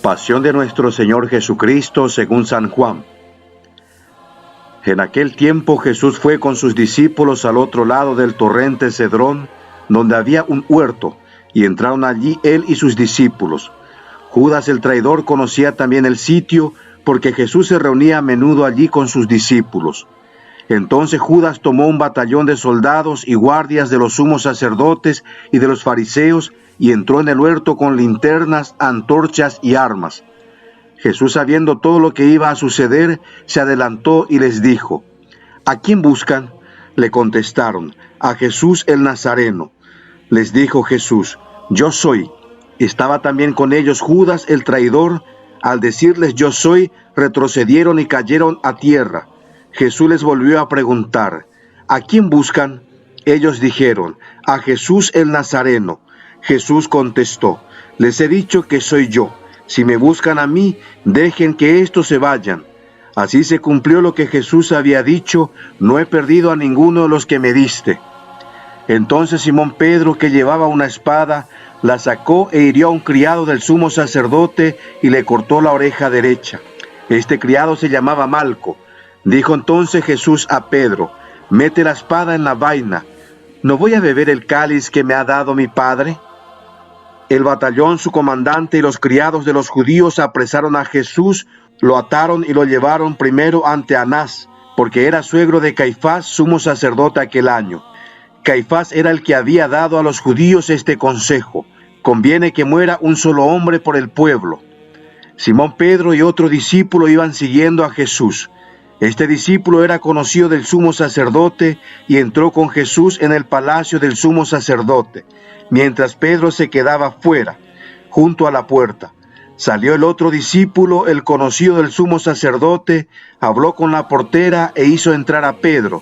Pasión de nuestro Señor Jesucristo según San Juan. En aquel tiempo Jesús fue con sus discípulos al otro lado del torrente Cedrón, donde había un huerto, y entraron allí él y sus discípulos. Judas el traidor conocía también el sitio, porque Jesús se reunía a menudo allí con sus discípulos. Entonces Judas tomó un batallón de soldados y guardias de los sumos sacerdotes y de los fariseos, y entró en el huerto con linternas, antorchas y armas. Jesús, sabiendo todo lo que iba a suceder, se adelantó y les dijo: ¿A quién buscan? Le contestaron: a Jesús el Nazareno. Les dijo Jesús: Yo soy. Estaba también con ellos Judas el traidor. Al decirles yo soy, retrocedieron y cayeron a tierra. Jesús les volvió a preguntar: ¿a quién buscan? Ellos dijeron: a Jesús el Nazareno. Jesús contestó: les he dicho que soy yo. Si me buscan a mí, dejen que éstos se vayan. Así se cumplió lo que Jesús había dicho: no he perdido a ninguno de los que me diste. Entonces Simón Pedro, que llevaba una espada, la sacó e hirió a un criado del sumo sacerdote y le cortó la oreja derecha. Este criado se llamaba Malco. Dijo entonces Jesús a Pedro: mete la espada en la vaina. ¿No voy a beber el cáliz que me ha dado mi Padre? El batallón, su comandante y los criados de los judíos apresaron a Jesús, lo ataron y lo llevaron primero ante Anás, porque era suegro de Caifás, sumo sacerdote aquel año. Caifás era el que había dado a los judíos este consejo: conviene que muera un solo hombre por el pueblo. Simón Pedro y otro discípulo iban siguiendo a Jesús. Este discípulo era conocido del sumo sacerdote y entró con Jesús en el palacio del sumo sacerdote, mientras Pedro se quedaba fuera, junto a la puerta. Salió el otro discípulo, el conocido del sumo sacerdote, habló con la portera e hizo entrar a Pedro.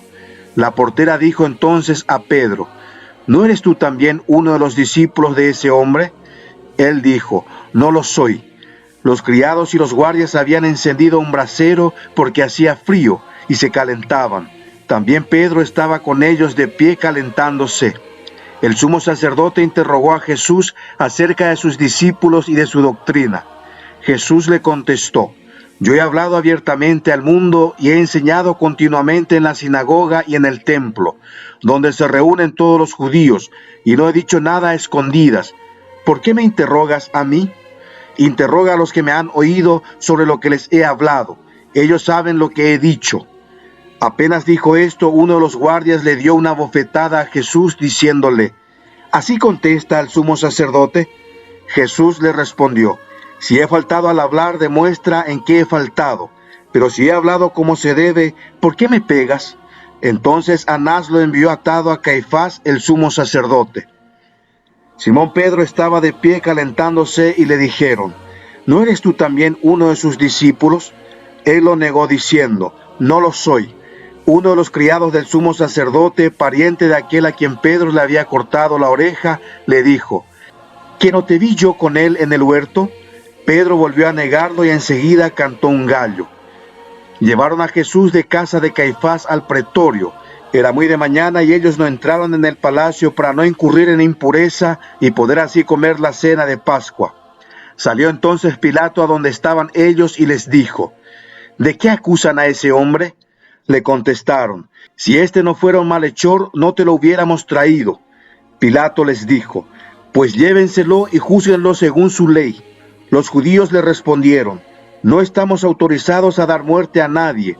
La portera dijo entonces a Pedro: ¿no eres tú también uno de los discípulos de ese hombre? Él dijo: no lo soy. Los criados y los guardias habían encendido un brasero porque hacía frío y se calentaban. También Pedro estaba con ellos de pie calentándose. El sumo sacerdote interrogó a Jesús acerca de sus discípulos y de su doctrina. Jesús le contestó: yo he hablado abiertamente al mundo y he enseñado continuamente en la sinagoga y en el templo, donde se reúnen todos los judíos, y no he dicho nada a escondidas. ¿Por qué me interrogas a mí? Interroga a los que me han oído sobre lo que les he hablado. Ellos saben lo que he dicho. Apenas dijo esto, uno de los guardias le dio una bofetada a Jesús diciéndole: ¿así contesta al sumo sacerdote? Jesús le respondió: si he faltado al hablar, demuestra en qué he faltado. Pero si he hablado como se debe, ¿por qué me pegas? Entonces Anás lo envió atado a Caifás, el sumo sacerdote. Simón Pedro estaba de pie calentándose y le dijeron: ¿no eres tú también uno de sus discípulos? Él lo negó diciendo: no lo soy. Uno de los criados del sumo sacerdote, pariente de aquel a quien Pedro le había cortado la oreja, le dijo: ¿que no te vi yo con él en el huerto? Pedro volvió a negarlo y enseguida cantó un gallo. Llevaron a Jesús de casa de Caifás al pretorio. Era muy de mañana y ellos no entraron en el palacio para no incurrir en impureza y poder así comer la cena de Pascua. Salió entonces Pilato a donde estaban ellos y les dijo: ¿de qué acusan a ese hombre? Le contestaron: si este no fuera un malhechor, no te lo hubiéramos traído. Pilato les dijo: pues llévenselo y júzguenlo según su ley. Los judíos le respondieron: no estamos autorizados a dar muerte a nadie.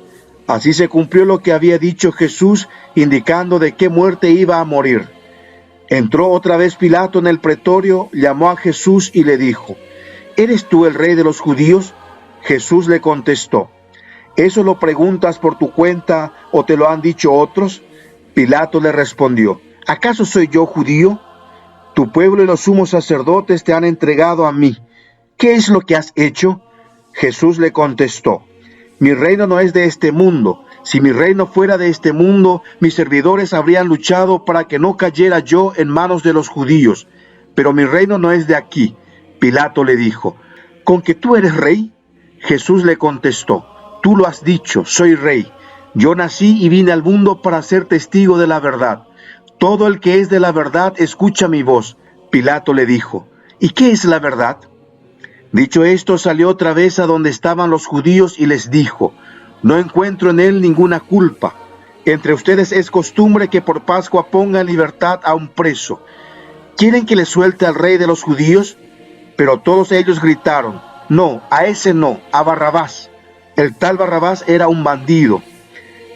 Así se cumplió lo que había dicho Jesús, indicando de qué muerte iba a morir. Entró otra vez Pilato en el pretorio, llamó a Jesús y le dijo: ¿eres tú el rey de los judíos? Jesús le contestó: ¿eso lo preguntas por tu cuenta o te lo han dicho otros? Pilato le respondió: ¿acaso soy yo judío? Tu pueblo y los sumos sacerdotes te han entregado a mí. ¿Qué es lo que has hecho? Jesús le contestó: mi reino no es de este mundo. Si mi reino fuera de este mundo, mis servidores habrían luchado para que no cayera yo en manos de los judíos. Pero mi reino no es de aquí. Pilato le dijo: ¿con que tú eres rey? Jesús le contestó: tú lo has dicho, soy rey. Yo nací y vine al mundo para ser testigo de la verdad. Todo el que es de la verdad escucha mi voz. Pilato le dijo: ¿y qué es la verdad? Dicho esto, salió otra vez a donde estaban los judíos y les dijo: no encuentro en él ninguna culpa. Entre ustedes es costumbre que por Pascua ponga en libertad a un preso. ¿Quieren que le suelte al rey de los judíos? Pero todos ellos gritaron: no, a ese no, a Barrabás. El tal Barrabás era un bandido.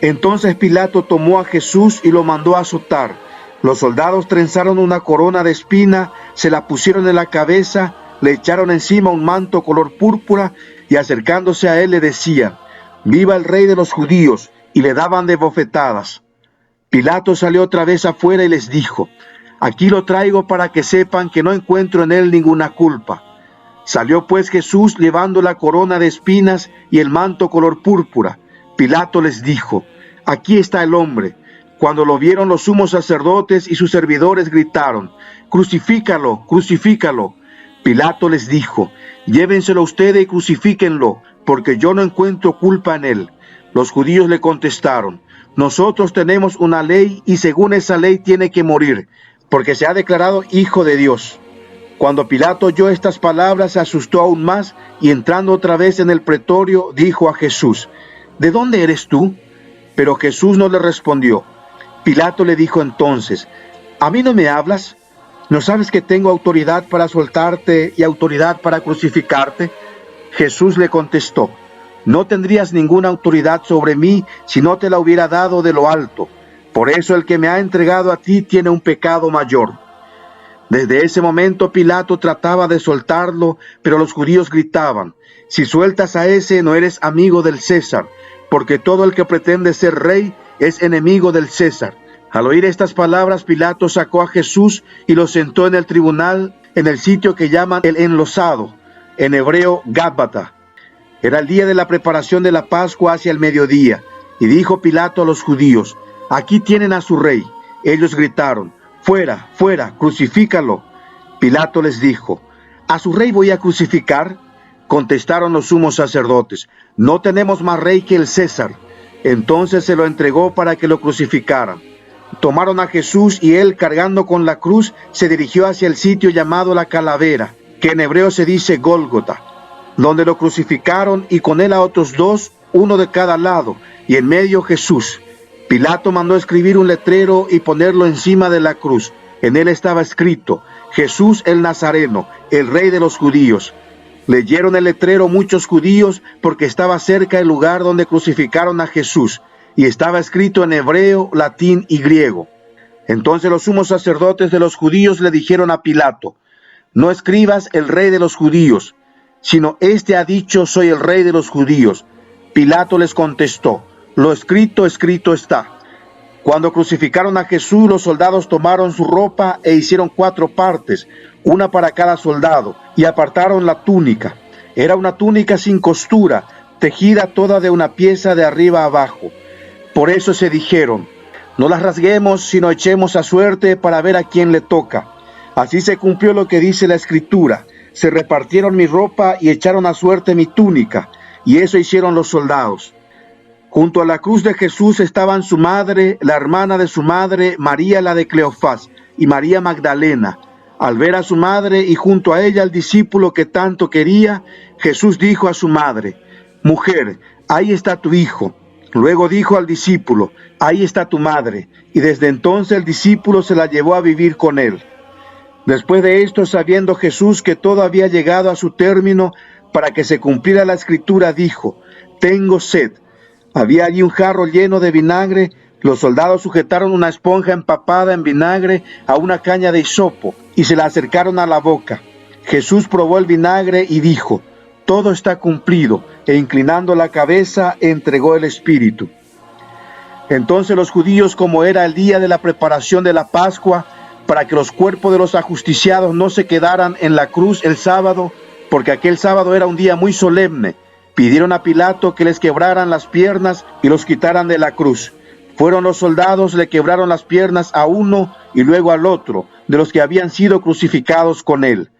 Entonces Pilato tomó a Jesús y lo mandó a azotar. Los soldados trenzaron una corona de espina, se la pusieron en la cabeza, le echaron encima un manto color púrpura y acercándose a él le decían: viva el rey de los judíos, y le daban de bofetadas. Pilato salió otra vez afuera y les dijo: aquí lo traigo para que sepan que no encuentro en él ninguna culpa. Salió pues Jesús llevando la corona de espinas y el manto color púrpura. Pilato les dijo: aquí está el hombre. Cuando lo vieron los sumos sacerdotes y sus servidores gritaron: crucifícalo, crucifícalo. Pilato les dijo: llévenselo ustedes y crucifíquenlo, porque yo no encuentro culpa en él. Los judíos le contestaron: nosotros tenemos una ley y según esa ley tiene que morir, porque se ha declarado hijo de Dios. Cuando Pilato oyó estas palabras se asustó aún más y entrando otra vez en el pretorio dijo a Jesús: ¿de dónde eres tú? Pero Jesús no le respondió. Pilato le dijo entonces: ¿a mí no me hablas? ¿No sabes que tengo autoridad para soltarte y autoridad para crucificarte? Jesús le contestó: no tendrías ninguna autoridad sobre mí si no te la hubiera dado de lo alto. Por eso el que me ha entregado a ti tiene un pecado mayor. Desde ese momento Pilato trataba de soltarlo, pero los judíos gritaban: si sueltas a ese no eres amigo del César, porque todo el que pretende ser rey es enemigo del César. Al oír estas palabras, Pilato sacó a Jesús y lo sentó en el tribunal, en el sitio que llaman el Enlosado, en hebreo Gábata. Era el día de la preparación de la Pascua hacia el mediodía, y dijo Pilato a los judíos: aquí tienen a su rey. Ellos gritaron: fuera, fuera, crucifícalo. Pilato les dijo: ¿a su rey voy a crucificar? Contestaron los sumos sacerdotes: no tenemos más rey que el César. Entonces se lo entregó para que lo crucificaran. Tomaron a Jesús y él, cargando con la cruz, se dirigió hacia el sitio llamado la Calavera, que en hebreo se dice Gólgota, donde lo crucificaron y con él a otros dos, uno de cada lado, y en medio Jesús. Pilato mandó escribir un letrero y ponerlo encima de la cruz. En él estaba escrito: Jesús el Nazareno, el rey de los judíos. Leyeron el letrero muchos judíos porque estaba cerca el lugar donde crucificaron a Jesús, y estaba escrito en hebreo, latín y griego. Entonces los sumos sacerdotes de los judíos le dijeron a Pilato: no escribas el rey de los judíos, sino este ha dicho: soy el rey de los judíos. Pilato les contestó: lo escrito, escrito está. Cuando crucificaron a Jesús, los soldados tomaron su ropa e hicieron 4 partes, una para cada soldado, y apartaron la túnica. Era una túnica sin costura, tejida toda de una pieza de arriba a abajo. Por eso se dijeron: no las rasguemos, sino echemos a suerte para ver a quién le toca. Así se cumplió lo que dice la Escritura: se repartieron mi ropa y echaron a suerte mi túnica, y eso hicieron los soldados. Junto a la cruz de Jesús estaban su madre, la hermana de su madre, María la de Cleofás, y María Magdalena. Al ver a su madre y junto a ella al discípulo que tanto quería, Jesús dijo a su madre: mujer, ahí está tu hijo. Luego dijo al discípulo: ahí está tu madre. Y desde entonces el discípulo se la llevó a vivir con él. Después de esto, sabiendo Jesús que todo había llegado a su término, para que se cumpliera la Escritura, dijo: tengo sed. Había allí un jarro lleno de vinagre. Los soldados sujetaron una esponja empapada en vinagre a una caña de hisopo y se la acercaron a la boca. Jesús probó el vinagre y dijo: todo está cumplido, e inclinando la cabeza entregó el espíritu. Entonces los judíos, como era el día de la preparación de la Pascua, para que los cuerpos de los ajusticiados no se quedaran en la cruz el sábado, porque aquel sábado era un día muy solemne, pidieron a Pilato que les quebraran las piernas y los quitaran de la cruz. Fueron los soldados, le quebraron las piernas a uno y luego al otro, de los que habían sido crucificados con él.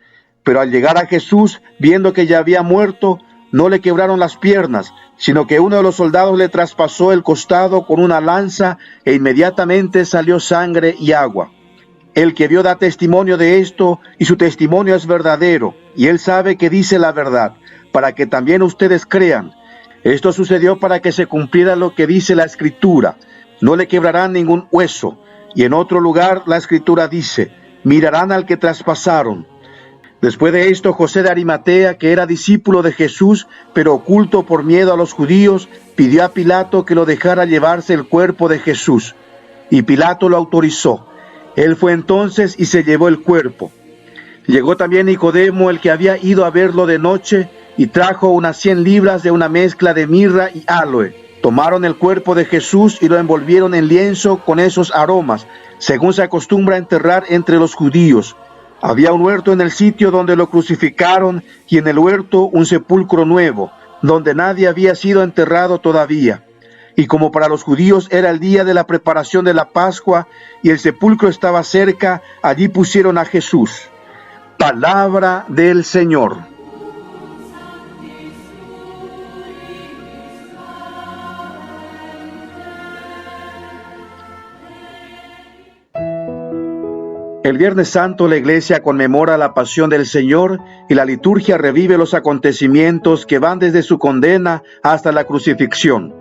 Pero al llegar a Jesús, viendo que ya había muerto, no le quebraron las piernas, sino que uno de los soldados le traspasó el costado con una lanza e inmediatamente salió sangre y agua. El que vio da testimonio de esto, y su testimonio es verdadero, y él sabe que dice la verdad, para que también ustedes crean. Esto sucedió para que se cumpliera lo que dice la Escritura: no le quebrarán ningún hueso. Y en otro lugar la Escritura dice: mirarán al que traspasaron. Después de esto, José de Arimatea, que era discípulo de Jesús, pero oculto por miedo a los judíos, pidió a Pilato que lo dejara llevarse el cuerpo de Jesús. Y Pilato lo autorizó. Él fue entonces y se llevó el cuerpo. Llegó también Nicodemo, el que había ido a verlo de noche, y trajo unas 100 libras de una mezcla de mirra y áloe. Tomaron el cuerpo de Jesús y lo envolvieron en lienzo con esos aromas, según se acostumbra enterrar entre los judíos. Había un huerto en el sitio donde lo crucificaron, y en el huerto un sepulcro nuevo, donde nadie había sido enterrado todavía. Y como para los judíos era el día de la preparación de la Pascua, y el sepulcro estaba cerca, allí pusieron a Jesús. Palabra del Señor. El Viernes Santo la Iglesia conmemora la pasión del Señor, y la liturgia revive los acontecimientos que van desde su condena hasta la crucifixión.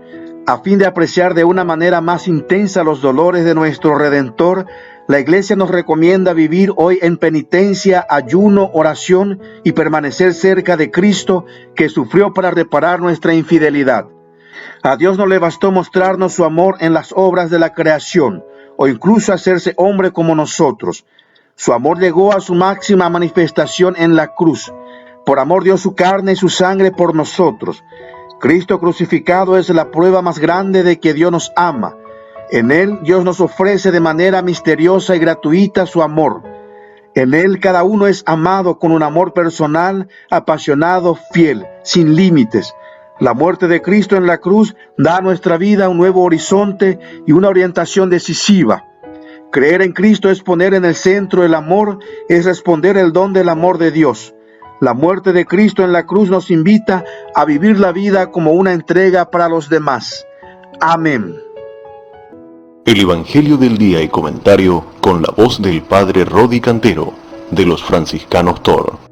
A fin de apreciar de una manera más intensa los dolores de nuestro Redentor, la Iglesia nos recomienda vivir hoy en penitencia, ayuno, oración y permanecer cerca de Cristo, que sufrió para reparar nuestra infidelidad. A Dios no le bastó mostrarnos su amor en las obras de la creación, o incluso hacerse hombre como nosotros. Su amor llegó a su máxima manifestación en la cruz. Por amor dio su carne y su sangre por nosotros. Cristo crucificado es la prueba más grande de que Dios nos ama. En Él Dios nos ofrece de manera misteriosa y gratuita su amor. En Él cada uno es amado con un amor personal, apasionado, fiel, sin límites. La muerte de Cristo en la cruz da a nuestra vida un nuevo horizonte y una orientación decisiva. Creer en Cristo es poner en el centro el amor, es responder el don del amor de Dios. La muerte de Cristo en la cruz nos invita a vivir la vida como una entrega para los demás. Amén. El Evangelio del Día y Comentario con la voz del Padre Rodi Cantero, de los Franciscanos Tor.